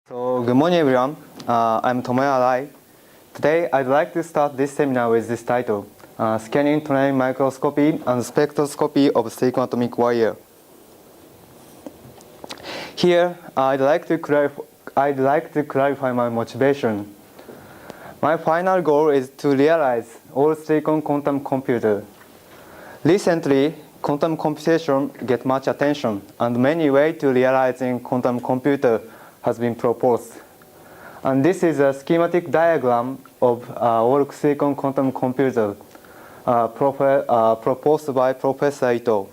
So, good morning everyone. I'm Tomoya Arai. Today I'd like to start this seminar with this title, Scanning Tunneling Microscopy and Spectroscopy of Silicon Atomic Wire. Here, I'd like to clarify my motivation. My final goal is to realize all silicon quantum computer. Recently, quantum computation gets much attention, and many ways to realizing quantum computer has been proposed. And this is a schematic diagram of all silicon quantum computer proposed by Professor Ito.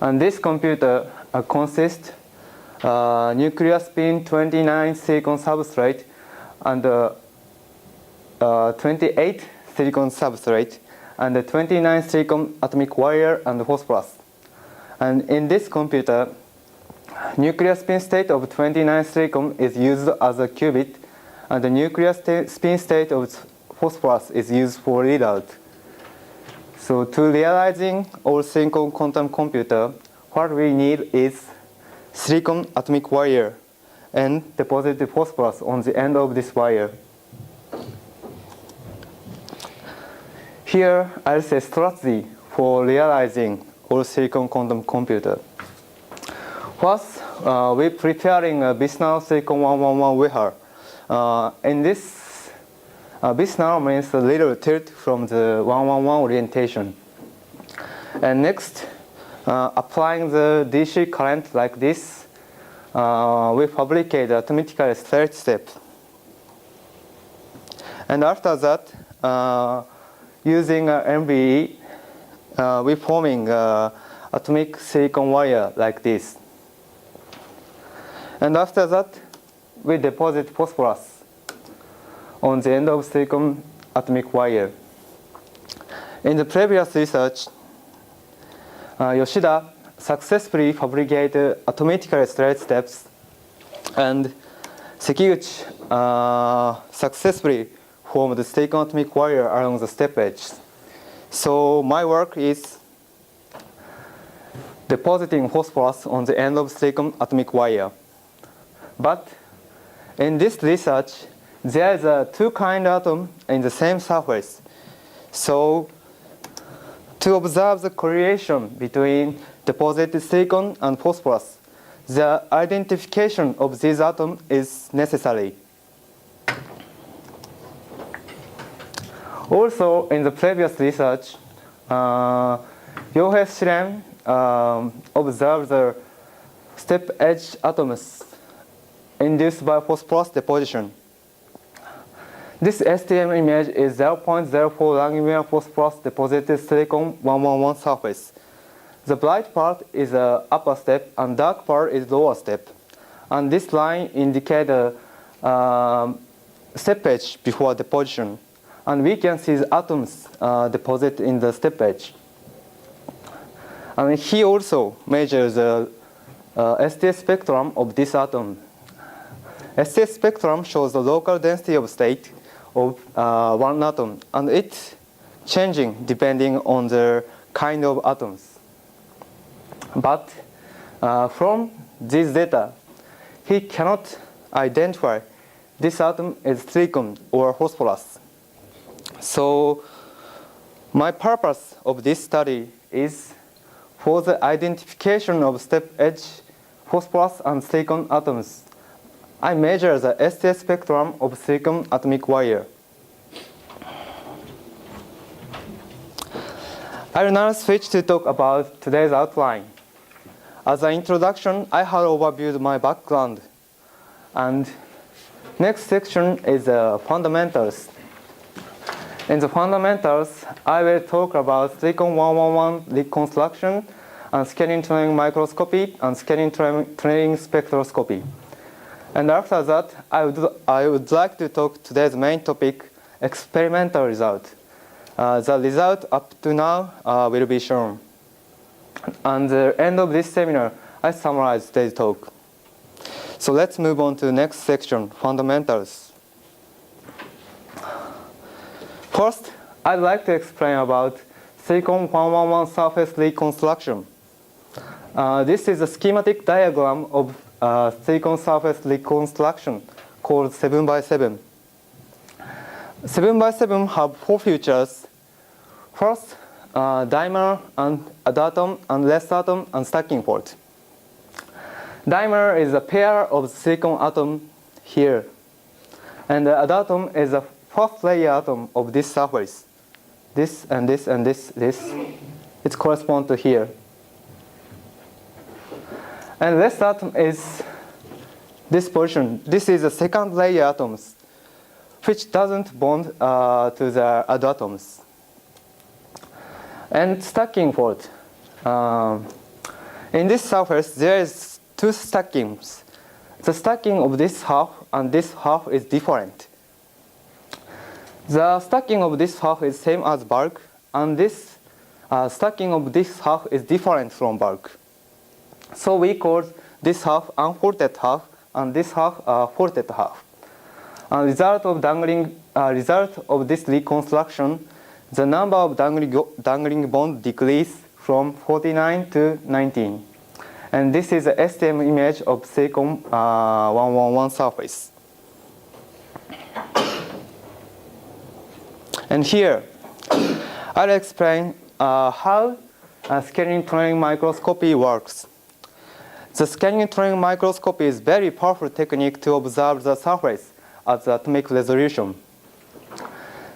And this computer consists nuclear spin 29 silicon substrate and 28 silicon substrate and 29 silicon atomic wire and phosphorus. And in this computer, nuclear spin state of 29 silicon is used as a qubit, and the nuclear spin state of phosphorus is used for readout. So to realizing all silicon quantum computer, what we need is silicon atomic wire and deposited phosphorus on the end of this wire. Here, I'll say strategy for realizing all silicon quantum computer. First, we're preparing a Bisnarrow silicon 111 wafer. In this, Bisnarrow means a little tilt from the 111 orientation. And next, applying the DC current like this, we fabricate the atomically straight step. And after that, using MVE, we're forming atomic silicon wire like this. And after that, we deposit phosphorus on the end of silicon atomic wire. In the previous research, Yoshida successfully fabricated atomically straight steps, and Sekiguchi successfully formed the silicon atomic wire along the step edge. So my work is depositing phosphorus on the end of silicon atomic wire. But in this research, there is two kind of atom in the same surface. So to observe the correlation between deposited silicon and phosphorus, the identification of these atoms is necessary. Also, in the previous research, Yohei Shiren observed the step edge atoms induced by phosphorus deposition. This STM image is 0.04 Langmuir phosphorus deposited silicon 111 surface. The bright part is the upper step and dark part is lower step. And this line indicates the step edge before deposition. And we can see the atoms deposited in the step edge. And he also measures the STS spectrum of this atom. STS spectrum shows the local density of state of one atom, and it's changing depending on the kind of atoms. But from this data, he cannot identify this atom as silicon or phosphorus. So my purpose of this study is for the identification of step edge phosphorus and silicon atoms. I measure the STS spectrum of silicon atomic wire. I will now switch to talk about today's outline. As an introduction, I have overviewed my background. And next section is fundamentals. In the fundamentals, I will talk about silicon 111 reconstruction and scanning tunneling microscopy and scanning tunneling spectroscopy. And after that, I would like to talk today's main topic, experimental result. The result up to now will be shown. And the end of this seminar, I summarize today's talk. So let's move on to the next section, fundamentals. First, I'd like to explain about silicon 111 surface reconstruction. This is a schematic diagram of silicon surface reconstruction called 7 by 7. 7 by 7 have 4 features. First, dimer and datum and rest atom and stacking port. Dimer is a pair of silicon atom here. And the datum is a first layer atom of this surface. This and this and this. It corresponds to here. And rest atom is this portion. This is the second layer atoms, which doesn't bond to the other atoms. And stacking port. In this surface, there is 2 stackings. The stacking of this half and this half is different. The stacking of this half is same as bulk, and this stacking of this half is different from bulk. So we call this half unfolded half and this half folded half. Result of this reconstruction, the number of dangling bonds decrease from 49 to 19. And this is the STM image of silicon 111 surface. And here, I'll explain how scanning tunneling microscopy works. The scanning tunneling microscopy is a very powerful technique to observe the surface at the atomic resolution.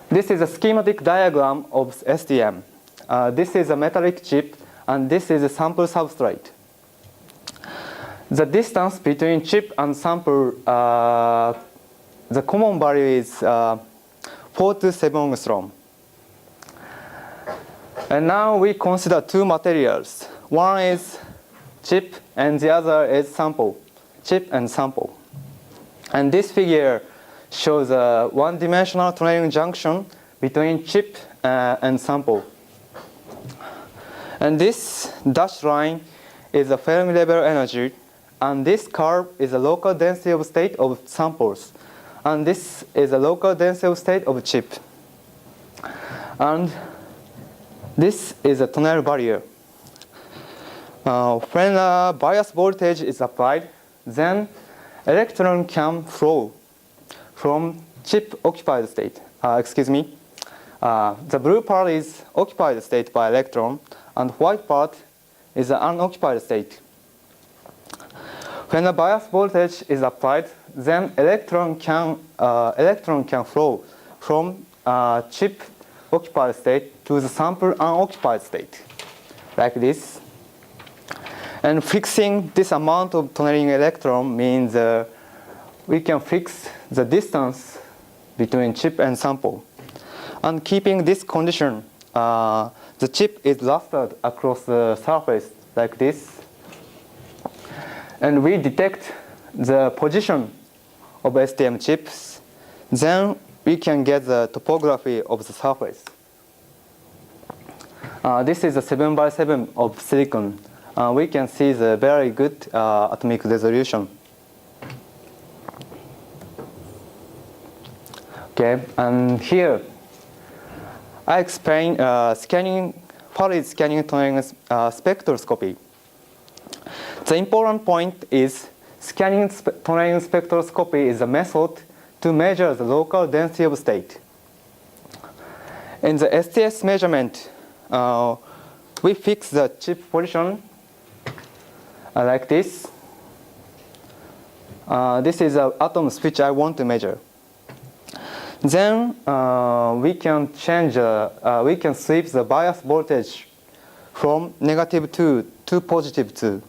This is a schematic diagram of STM. This is a metallic chip, and this is a sample substrate. The distance between chip and sample, the common value is 4 to 7 angstrom. And now we consider 2 materials. One is chip and the other is sample. Chip and sample. And this figure shows a one-dimensional tunneling junction between chip and sample. And this dashed line is the Fermi level energy, and this curve is the local density of state of samples. And this is a local density of state of chip. And this is a tunnel barrier. When a bias voltage is applied, then electron can flow from chip occupied state. The blue part is occupied state by electron, and white part is the unoccupied state. When a bias voltage is applied, then electron can flow from chip occupied state to the sample unoccupied state, like this. And fixing this amount of tunneling electron means we can fix the distance between chip and sample. And keeping this condition, the chip is lustered across the surface like this. And we detect the position of STM chips. Then we can get the topography of the surface. This is a 7 by 7 of silicon. We can see the very good atomic resolution. Okay, and here I explain what is scanning tunneling spectroscopy. The important point is scanning tunneling spectroscopy is a method to measure the local density of state. In the STS measurement, we fix the chip position like this. This is the atoms which I want to measure. Then we can change, we can sweep the bias voltage from -2 to +2,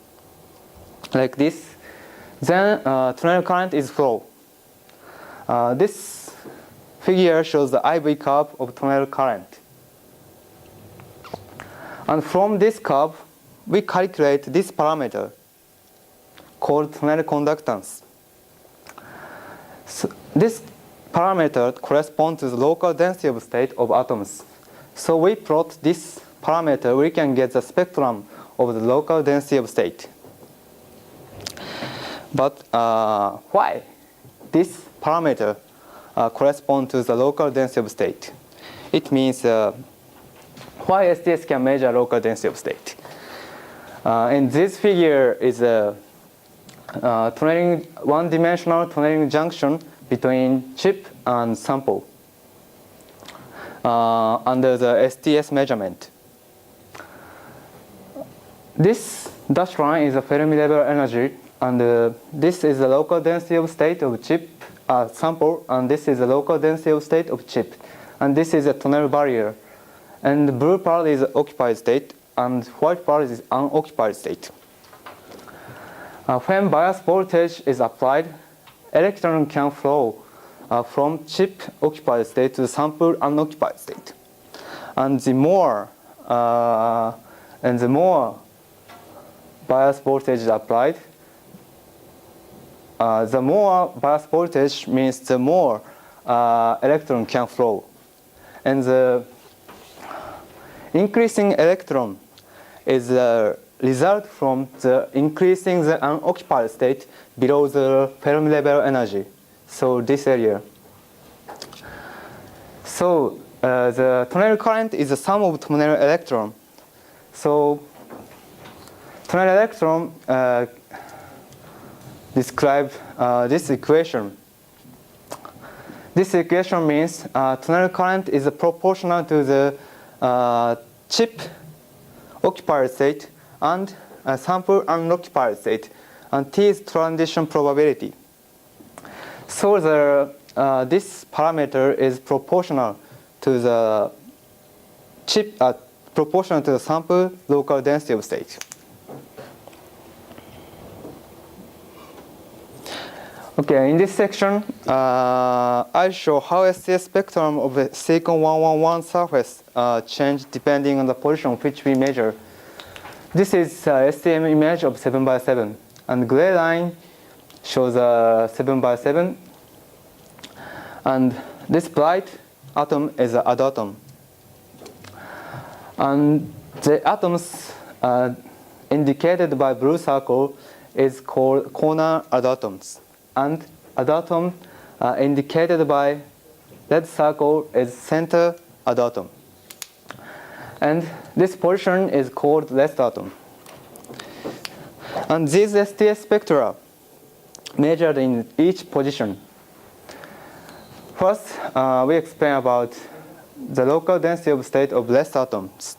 like this. Then tunnel current is flow. This figure shows the IV curve of tunnel current. And from this curve, we calculate this parameter called tunnel conductance. So this parameter corresponds to the local density of state of atoms. So we plot this parameter, we can get the spectrum of the local density of state. But why this parameter corresponds to the local density of state? It means why STS can measure local density of state. And this figure is one-dimensional tunneling junction between chip and sample under the STS measurement. This dashed line is a Fermi level energy, and this is the local density of state of chip sample, and this is the local density of state of chip, and this is a tunnel barrier. And the blue part is occupied state, and white part is unoccupied state. When bias voltage is applied, electron can flow from chip occupied state to the sample unoccupied state. And the more bias voltage is applied, the more bias voltage means the more electron can flow. And the increasing electron is the result from the increasing the unoccupied state below the Fermi level energy. So this area. So the tunnel current is the sum of tunnel electron. So tunnel electron describe this equation. This equation means tunnel current is proportional to the chip occupied state and sample unoccupied state, and T is transition probability. So this parameter is proportional to the chip, proportional to the sample local density of state. Okay, in this section, I show how STS spectrum of the silicon 111 surface change depending on the position which we measure. This is STM image of 7x7, and gray line shows a 7x7, and this bright atom is an adatom. And the atoms indicated by blue circle is called corner adatoms. And adatom indicated by red circle is center adatom. And this position is called rest atom. And these STS spectra measured in each position. First, we explain about the local density of state of rest atoms.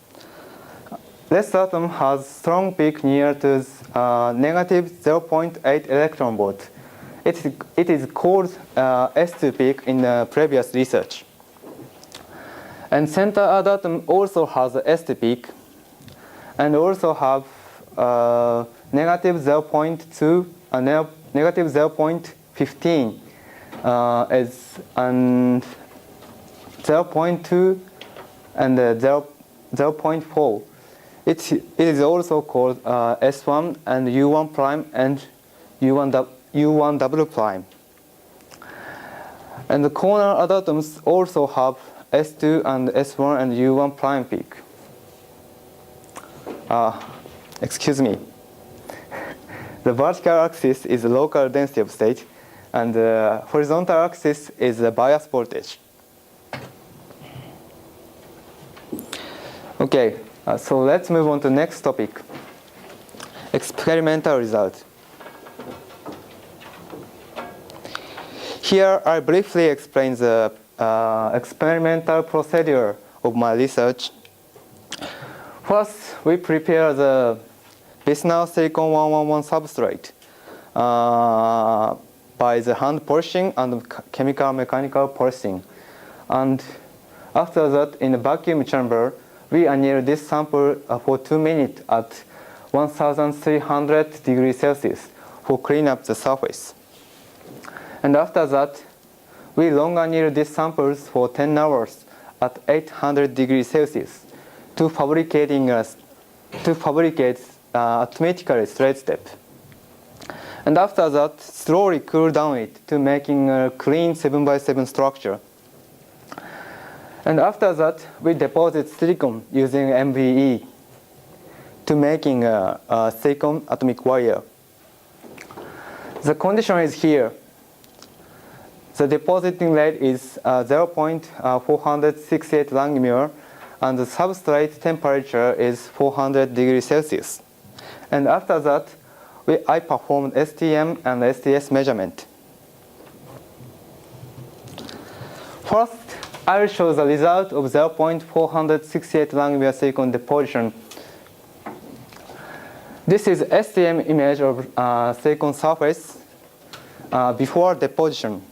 Rest atom has strong peak near to negative 0.8 electron volt. It is called S2 peak in the previous research. And center adatom also has a S2 peak, and also have negative 0.2 and negative 0.15 and 0.2 and 0.4. It is also called S1 and U1 prime and U1 double prime. And the corner adatoms also have S2 and S1 and U1 prime peak. Excuse me. The vertical axis is the local density of state, and the horizontal axis is the bias voltage. Okay, so let's move on to the next topic. Experimental result. Here I briefly explain the experimental procedure of my research. First, we prepare the Bisnell silicon 111 substrate by the hand polishing and chemical mechanical polishing. And after that, in the vacuum chamber, we anneal this sample for 2 minutes at 1300 degrees Celsius for clean up the surface. And after that, we long anneal these samples for 10 hours at 800 degrees Celsius to fabricate atomistically straight step. And after that, slowly cool down it to making a clean 7x7 structure. And after that, we deposit silicon using MVE to making a silicon atomic wire. The condition is here. The depositing rate is 0.468 Langmuir, and the substrate temperature is 400 degrees Celsius. And after that, I performed STM and STS measurement. First, I will show the result of 0.468 nanometer silicon deposition. This is STM image of silicon surface before deposition.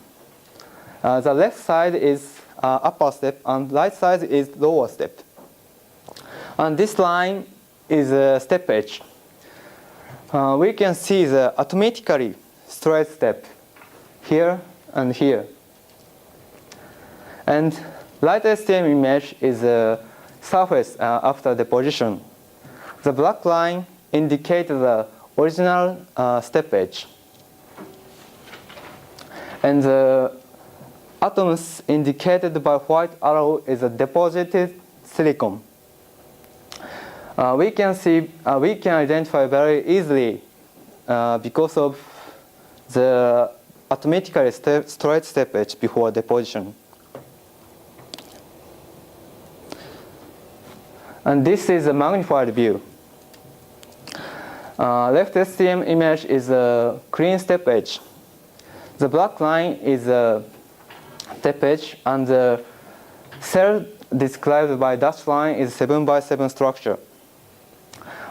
The left side is upper step and right side is lower step. And this line is a step edge. We can see the atomically straight step here and here. And right STM image is a surface after deposition. The black line indicates the original step edge. And the atoms indicated by white arrow is a deposited silicon. We can identify very easily because of the atomically straight step edge before deposition. And this is a magnified view. Left STM image is a clean step edge. The black line is a step edge, and the cell described by dashed line is 7x7 structure.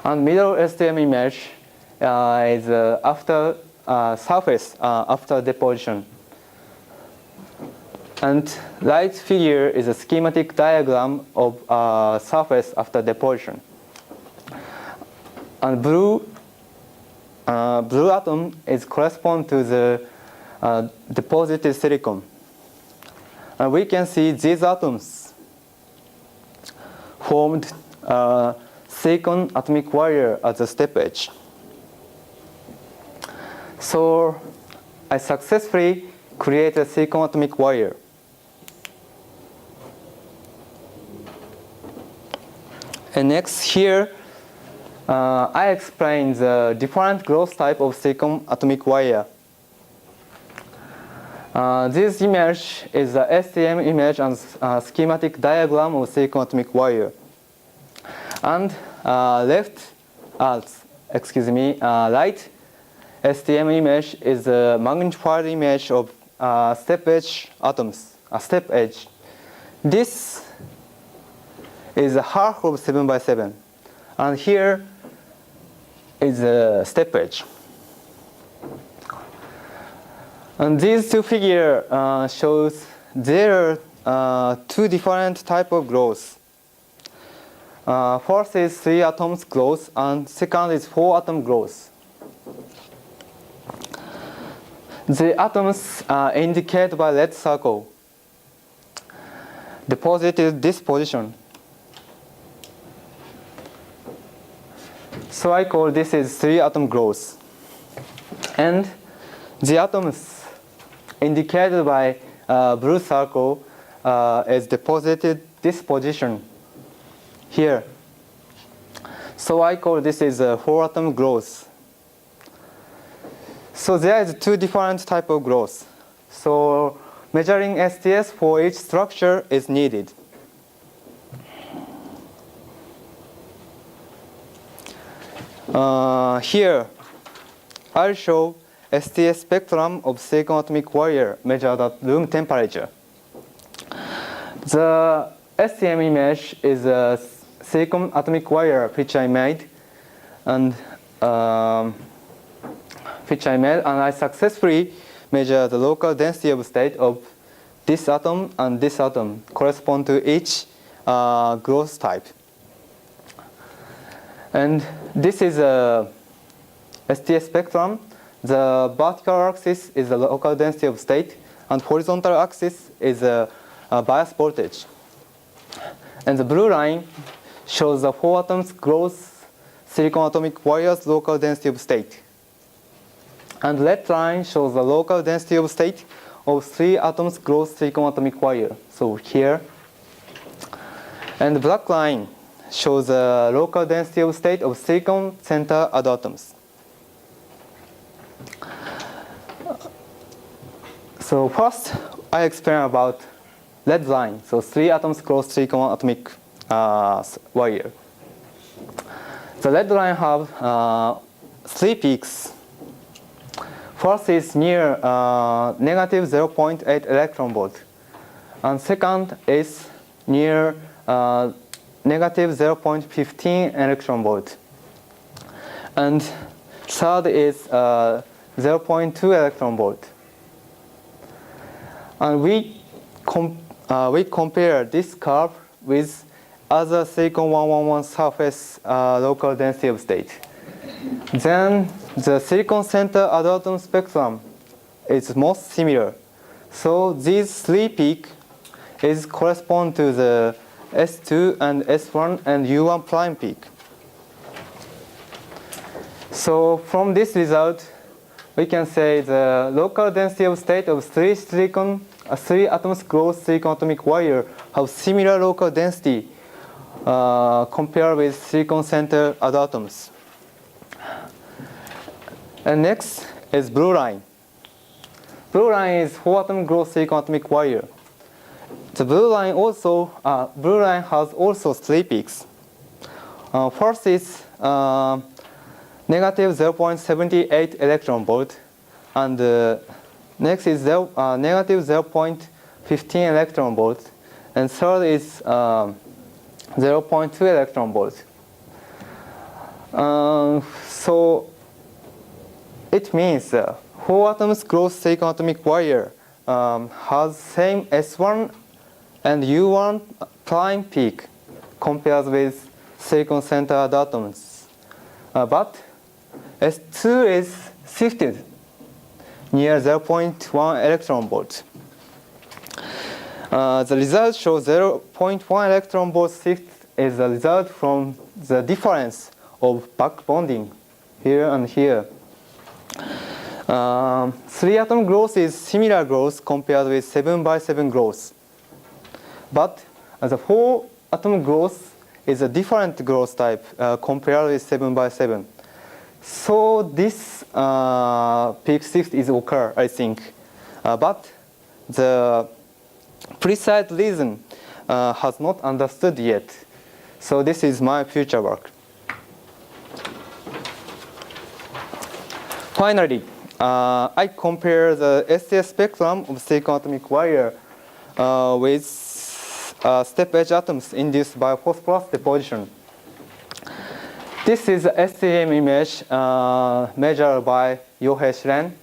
And middle STM image is after surface after deposition. And right figure is a schematic diagram of surface after deposition. And blue atom is correspond to the deposited silicon. And we can see these atoms formed silicon atomic wire at the step edge. So I successfully created a silicon atomic wire. And next here, I explain the different growth type of silicon atomic wire. This image is the STM image and schematic diagram of silicon atomic wire. And right STM image is a magnified image of step edge atoms, a step edge. This is a half of 7x7, and here is a step edge. And these two figures shows there are two different type of growth. First is 3 atoms growth, and second is 4 atom growth. The atoms indicated by red circle deposited this position. So I call this is 3 atom growth. And the atoms indicated by blue circle is deposited this position here. So I call this is a 4 atom growth. So there is 2 different type of growth. So measuring STS for each structure is needed. Here, I'll show STS spectrum of silicon atomic wire measured at room temperature. The STM image is a silicon atomic wire which I made, and I successfully measure the local density of state of this atom and this atom correspond to each growth type. And this is a STS spectrum. The vertical axis is the local density of state, and horizontal axis is a bias voltage. And the blue line shows the 4 atoms growth silicon atomic wire's local density of state. And red line shows the local density of state of 3 atoms growth silicon atomic wire. So here. And the black line shows the local density of state of silicon center add atoms. So first, I explain about red line. So 3 atoms growth silicon atomic wire. The red line have 3 peaks. First is near negative 0.8 electron volt, and second is near negative 0.15 electron volt, and third is 0.2 electron volt. And we compare this curve with other silicon 111 surface local density of state. Then the silicon center atom spectrum is most similar. So these three peaks correspond to the S2 and S1 and U1 prime peak. So from this result, we can say the local density of state of three atoms close silicon atomic wire have similar local density compared with silicon center atoms. And next is blue line. Blue line is 4 atom close silicon atomic wire. The blue line has also three peaks. First is negative 0.78 electron volt, and next is negative 0.15 electron volt, and third is 0.2 electron volt. So it means 4 atoms close silicon atomic wire has same S1 and U1 prime peak compared with silicon center atoms, but S2 is shifted near 0.1 electron volt. The result shows 0.1 electron volt shift is the result from the difference of back bonding here and here. 3 atom growth is similar growth compared with 7 by 7 growth. But the 4 atom growth is a different growth type compared with 7 by 7. So this peak shift is occur, I think. But the precise reason has not understood yet. So this is my future work. Finally, I compare the STS spectrum of silicon atomic wire with step edge atoms induced by phosphorus deposition. This is the STM image measured by Yohei Shiren.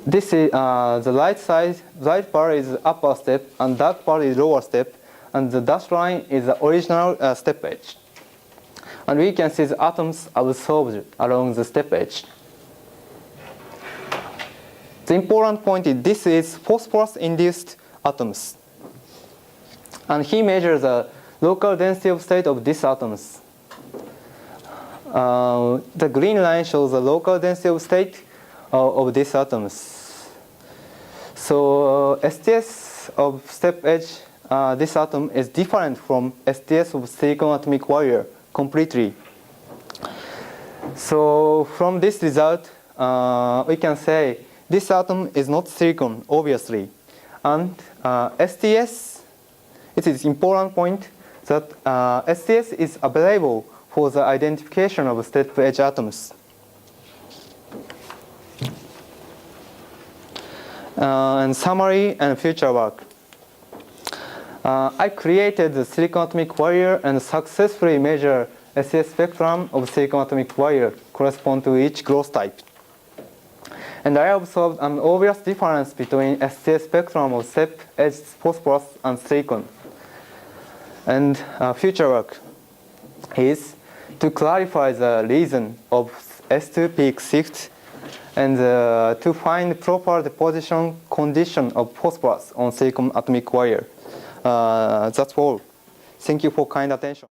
This is the right part is upper step and dark part is lower step, and the dashed line is the original step edge. And we can see the atoms absorbed along the step edge. The important point is this is phosphorus-induced atoms. And he measures the local density of state of these atoms. The green line shows the local density of state of these atoms. So STS of step edge, this atom is different from STS of silicon atomic wire completely. So from this result, we can say this atom is not silicon, obviously. And STS, it is important point that STS is available for the identification of step edge atoms. And summary and future work. I created the silicon atomic wire and successfully measured STS spectrum of silicon atomic wire correspond to each growth type. And I observed an obvious difference between STS spectrum of step edge phosphorus and silicon. And future work is to clarify the reason of S2 peak shift and to find proper deposition condition of phosphorus on silicon atomic wire. That's all. Thank you for kind attention.